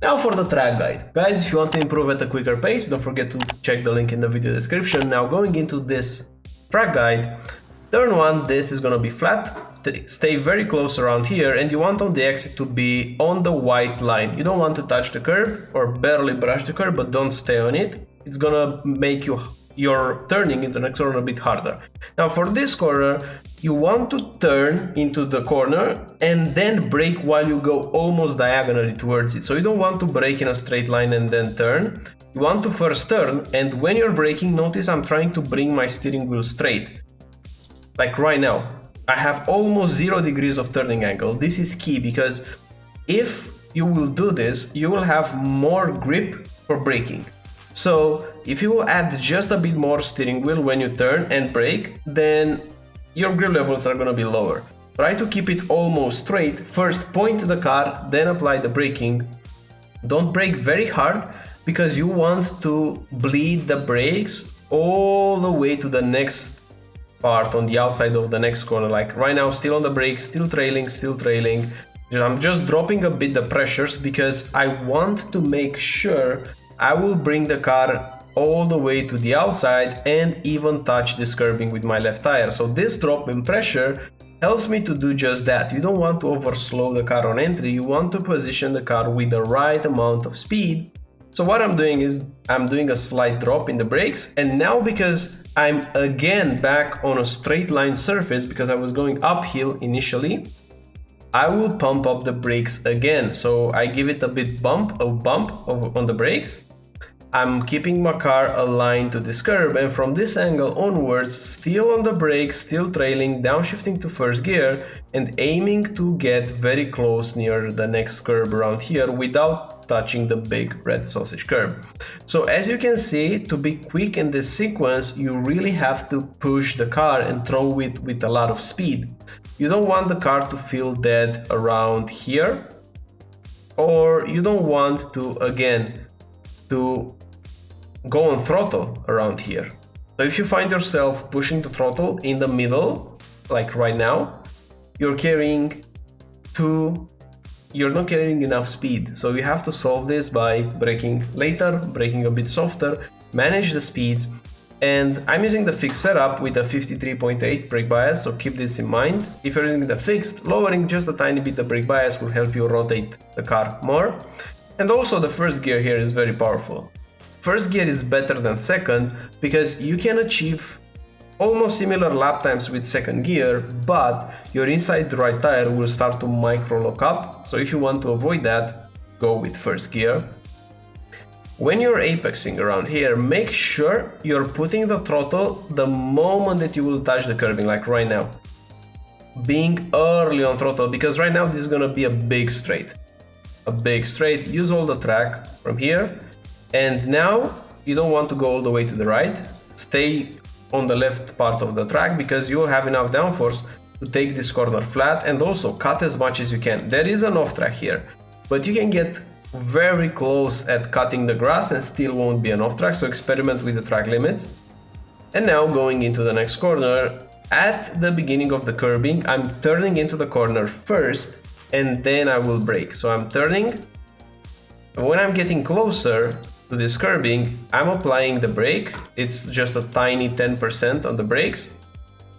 Now for the track guide. Guys, if you want to improve at a quicker pace, don't forget to check the link in the video description. Now going into this track guide, turn 1, this is gonna be flat. Stay very close around here, and you want on the exit to be on the white line. You don't want to touch the curb or barely brush the curb, but don't stay on it. It's gonna make your turning into the next corner a bit harder. Now for this corner, you want to turn into the corner and then brake while you go almost diagonally towards it. So you don't want to brake in a straight line and then turn. You want to first turn, and when you're braking, notice I'm trying to bring my steering wheel straight. Like right now, I have almost 0 degrees of turning angle. This is key, because if you will do this, you will have more grip for braking. So if you will add just a bit more steering wheel when you turn and brake, then your grip levels are going to be lower. Try to keep it almost straight. First point the car, then apply the braking. Don't brake very hard, because you want to bleed the brakes all the way to the next part on the outside of the next corner. Like right now, still on the brake, still trailing. I'm just dropping a bit the pressures, because I want to make sure I will bring the car all the way to the outside and even touch this curbing with my left tire. So this drop in pressure helps me to do just that. You don't want to overslow the car on entry. You want to position the car with the right amount of speed. So what I'm doing is I'm doing a slight drop in the brakes, and now because I'm again back on a straight line surface, because I was going uphill initially, I will pump up the brakes again. So I give it a bump on the brakes. I'm keeping my car aligned to this curb, and from this angle onwards, still on the brake, still trailing, downshifting to first gear, and aiming to get very close near the next curb around here without touching the big red sausage curb. So as you can see, to be quick in this sequence, you really have to push the car and throw it with a lot of speed. You don't want the car to feel dead around here, or you don't want to, again, to go on throttle around here. So if you find yourself pushing the throttle in the middle, like right now, you're not carrying enough speed. So you have to solve this by braking later, braking a bit softer, manage the speeds. And I'm using the fixed setup with a 53.8 brake bias, so keep this in mind. If you're using the fixed, lowering just a tiny bit the brake bias will help you rotate the car more. And also the first gear here is very powerful. First gear is better than second, because you can achieve almost similar lap times with second gear, but your inside right tire will start to micro lock up. So if you want to avoid that, go with first gear. When you're apexing around here, make sure you're putting the throttle the moment that you will touch the curbing, like right now. Being early on throttle, because right now this is gonna be a big straight. Use all the track from here. And now you don't want to go all the way to the right. Stay on the left part of the track, because you will have enough downforce to take this corner flat, and also cut as much as you can. There is an off track here, but you can get very close at cutting the grass and still won't be an off track, so experiment with the track limits. And now going into the next corner, at the beginning of the curbing, I'm turning into the corner first, and then I will brake. So I'm turning. When I'm getting closer to this curbing, I'm applying the brake. It's just a tiny 10% on the brakes.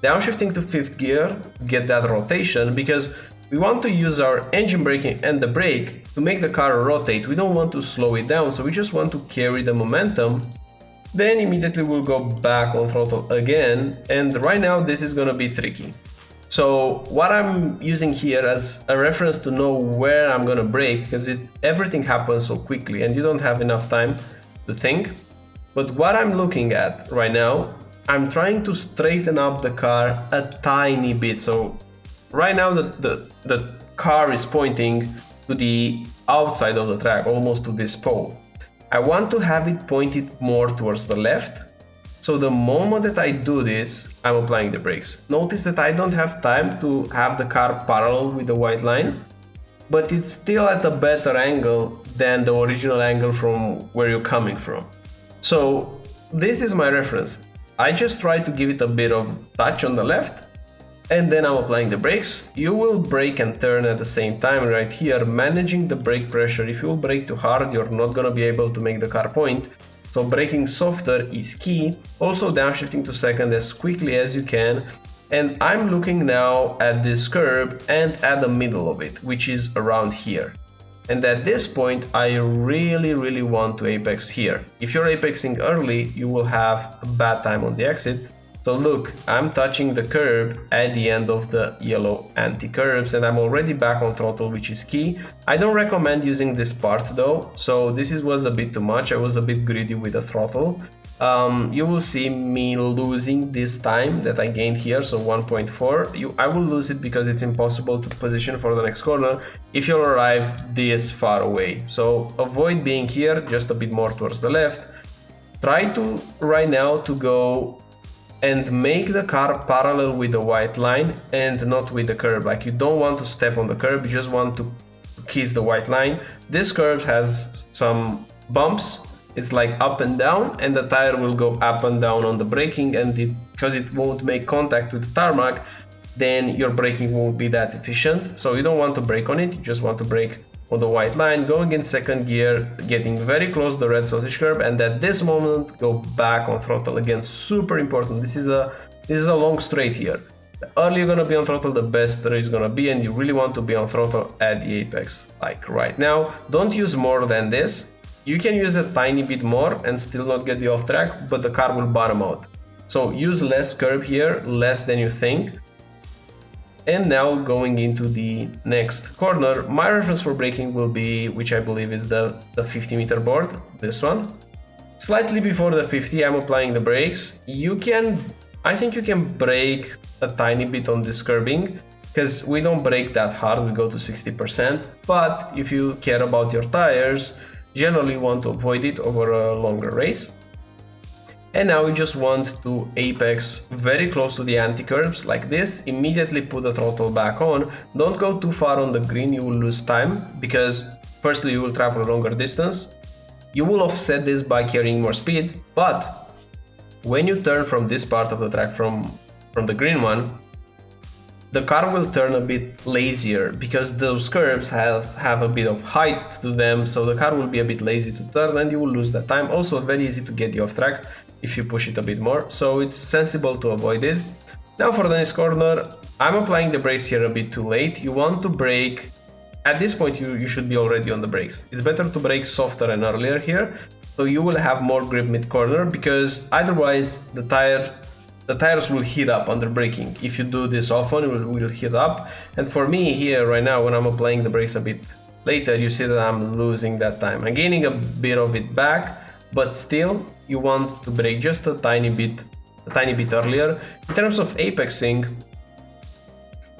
Downshifting to fifth gear, get that rotation, because we want to use our engine braking and the brake to make the car rotate. We don't want to slow it down, so we just want to carry the momentum. Then immediately we'll go back on throttle again, and right now this is gonna be tricky. So what I'm using here as a reference to know where I'm gonna brake, because everything happens so quickly and you don't have enough time to think. But what I'm looking at right now, I'm trying to straighten up the car a tiny bit. So right now the car is pointing to the outside of the track, almost to this pole. I want to have it pointed more towards the left. So the moment that I do this, I'm applying the brakes. Notice that I don't have time to have the car parallel with the white line, but it's still at a better angle than the original angle from where you're coming from. So this is my reference. I just try to give it a bit of touch on the left, and then I'm applying the brakes. You will brake and turn at the same time right here, managing the brake pressure. If you will brake too hard, you're not gonna be able to make the car point. So braking softer is key. Also downshifting to second as quickly as you can. And I'm looking now at this curb and at the middle of it, which is around here. And at this point, I really want to apex here. If you're apexing early, you will have a bad time on the exit. So look, I'm touching the curb at the end of the yellow anti-curbs and I'm already back on throttle, which is key. I don't recommend using this part though, so this was a bit too much. I was a bit greedy with the throttle. You will see me losing this time that I gained here, so 1.4. I will lose it because it's impossible to position for the next corner if you arrive this far away. So avoid being here, just a bit more towards the left. Try to right now to go and make the car parallel with the white line and not with the curb. Like, you don't want to step on the curb, you just want to kiss the white line. This curb has some bumps, it's like up and down, and the tire will go up and down on the braking, and because it won't make contact with the tarmac, then your braking won't be that efficient. So you don't want to brake on it, you just want to brake on the white line, going in second gear, getting very close to the red sausage curb, and at this moment go back on throttle. Again, super important. This is a long straight here. The earlier you're gonna be on throttle, the better it's gonna be, and you really want to be on throttle at the apex, like right now. Don't use more than this. You can use a tiny bit more and still not get the off track, but the car will bottom out. So use less curb here, less than you think. And now going into the next corner, my reference for braking will be, which I believe is the 50 meter board, this one. Slightly before the 50, I'm applying the brakes. I think you can brake a tiny bit on this curbing, because we don't brake that hard, we go to 60%. But if you care about your tires, generally you want to avoid it over a longer race. And now we just want to apex very close to the anti-curbs like this. Immediately put the throttle back on. Don't go too far on the green, you will lose time, because firstly you will travel a longer distance. You will offset this by carrying more speed, but when you turn from this part of the track, from the green one, the car will turn a bit lazier because those curbs have a bit of height to them, so the car will be a bit lazy to turn and you will lose that time. Also very easy to get the off track if you push it a bit more, so it's sensible to avoid it. Now for the next corner, I'm applying the brakes here a bit too late. You want to brake, at this point you should be already on the brakes. It's better to brake softer and earlier here, so you will have more grip mid-corner, because otherwise the tires will heat up under braking. If you do this often, it will heat up. And for me here right now, when I'm applying the brakes a bit later, you see that I'm losing that time. I'm gaining a bit of it back, but still you want to brake just a tiny bit earlier. In terms of apexing,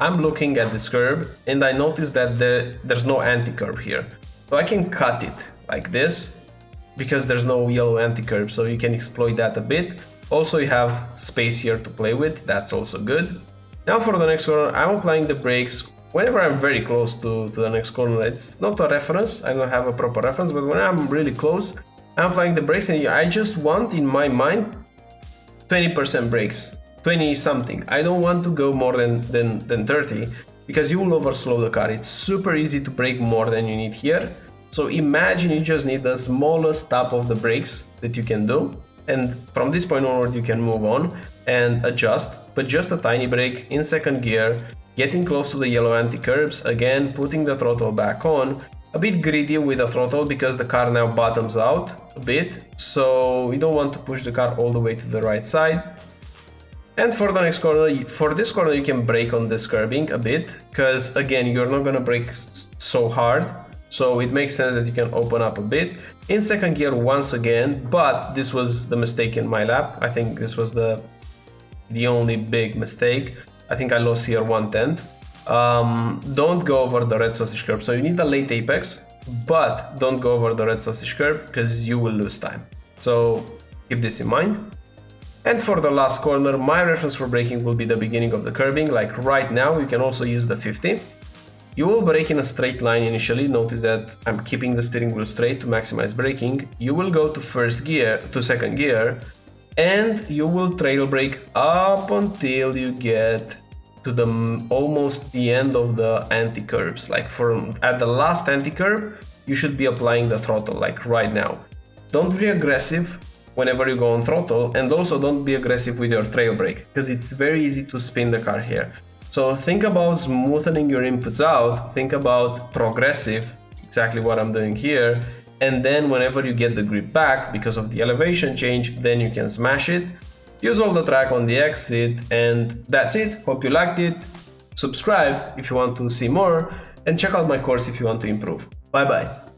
I'm looking at this curb and I notice that there's no anti-curb here. So I can cut it like this because there's no yellow anti-curb, so you can exploit that a bit. Also you have space here to play with, that's also good. Now for the next corner, I'm applying the brakes whenever I'm very close to the next corner. It's not a reference, I don't have a proper reference, but when I'm really close, I'm applying the brakes and I just want in my mind 20% brakes, 20 something. I don't want to go more than 30 because you will overslow the car. It's super easy to brake more than you need here. So imagine you just need the smallest tap of the brakes that you can do. And from this point onward, you can move on and adjust, but just a tiny brake in second gear, getting close to the yellow anti-curbs, again, putting the throttle back on, a bit greedy with the throttle because the car now bottoms out a bit. So you don't want to push the car all the way to the right side. And for the next corner, for this corner, you can brake on this curbing a bit, because again, you're not going to brake so hard. So it makes sense that you can open up a bit. In second gear once again, but this was the mistake in my lap. I think this was the only big mistake. I think I lost here 1/10. Don't go over the red sausage curb. So you need a late apex, but don't go over the red sausage curb because you will lose time. So keep this in mind. And for the last corner, my reference for braking will be the beginning of the curbing. Like right now, you can also use the 50. You will brake in a straight line initially. Notice that I'm keeping the steering wheel straight to maximize braking. You will go to second gear, and you will trail brake up until you get to the almost the end of the anti-curbs. Like at the last anti-curb, you should be applying the throttle, like right now. Don't be aggressive whenever you go on throttle, and also don't be aggressive with your trail brake, because it's very easy to spin the car here. So think about smoothing your inputs out, think about progressive, exactly what I'm doing here, and then whenever you get the grip back because of the elevation change, then you can smash it. Use all the track on the exit, and that's it. Hope you liked it. Subscribe if you want to see more, and check out my course if you want to improve. Bye bye.